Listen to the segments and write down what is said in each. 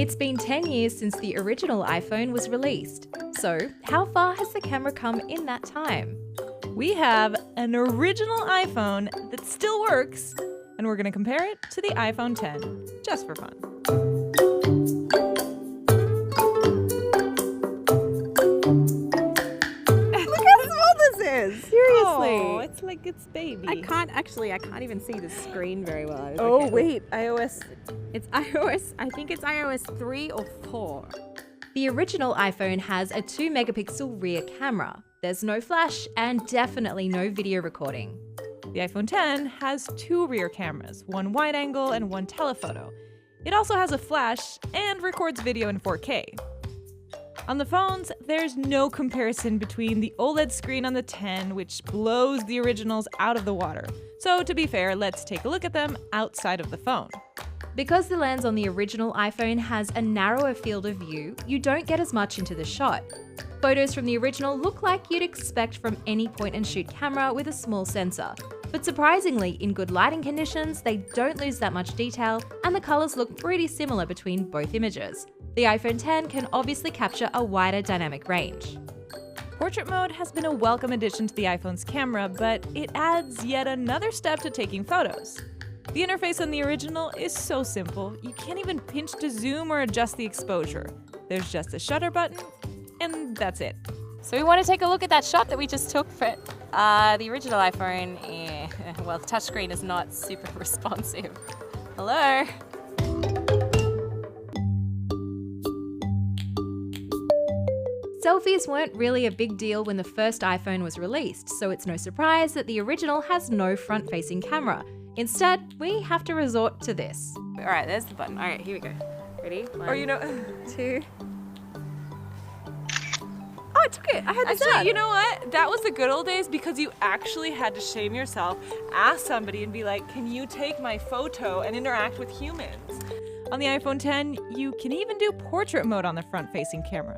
It's been 10 years since the original iPhone was released. So, how far has the camera come in that time? We have an original iPhone that still works, and we're going to compare it to the iPhone 10, just for fun. Seriously. Oh, it's like it's baby. I can't even see the screen very well. Oh, wait, iOS. I think it's iOS 3 or 4. The original iPhone has a 2-megapixel rear camera. There's no flash and definitely no video recording. The iPhone 10 has 2 rear cameras, one wide angle and one telephoto. It also has a flash and records video in 4K. On the phones, there's no comparison between the OLED screen on the 10, which blows the originals out of the water. So to be fair, let's take a look at them outside of the phone. Because the lens on the original iPhone has a narrower field of view, you don't get as much into the shot. Photos from the original look like you'd expect from any point-and-shoot camera with a small sensor. But surprisingly, in good lighting conditions, they don't lose that much detail, and the colors look pretty similar between both images. The iPhone 10 can obviously capture a wider dynamic range. Portrait mode has been a welcome addition to the iPhone's camera, but it adds yet another step to taking photos. The interface on the original is so simple, you can't even pinch to zoom or adjust the exposure. There's just a shutter button, and that's it. So we want to take a look at that shot that we just took for the original iPhone. Well, the touchscreen is not super responsive. Hello? Selfies weren't really a big deal when the first iPhone was released, so it's no surprise that the original has no front-facing camera. Instead, we have to resort to this. All right, there's the button. All right, here we go. Ready? 1, 2. Oh, I took it. I had this Actually, done. you know what? That was the good old days because you actually had to shame yourself, ask somebody and be like, can you take my photo and interact with humans? On the iPhone 10, you can even do portrait mode on the front-facing camera.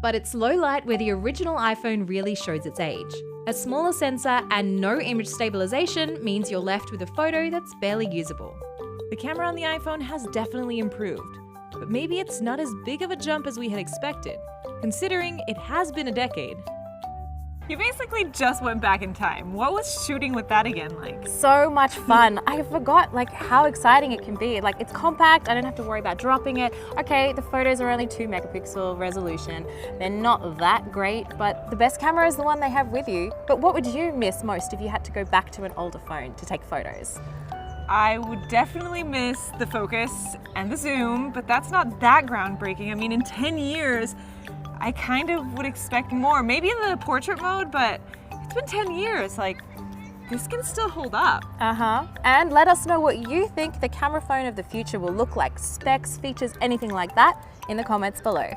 But it's low light where the original iPhone really shows its age. A smaller sensor and no image stabilization means you're left with a photo that's barely usable. The camera on the iPhone has definitely improved, but maybe it's not as big of a jump as we had expected, considering it has been a decade. You basically just went back in time. What was shooting with that again like? So much fun. I forgot how exciting it can be. It's compact, I don't have to worry about dropping it. Okay, the photos are only 2-megapixel resolution. They're not that great, but the best camera is the one they have with you. But what would you miss most if you had to go back to an older phone to take photos? I would definitely miss the focus and the zoom, but that's not that groundbreaking. I mean, in 10 years, I kind of would expect more. Maybe in the portrait mode, but it's been 10 years. This can still hold up. And let us know what you think the camera phone of the future will look like. Specs, features, anything like that in the comments below.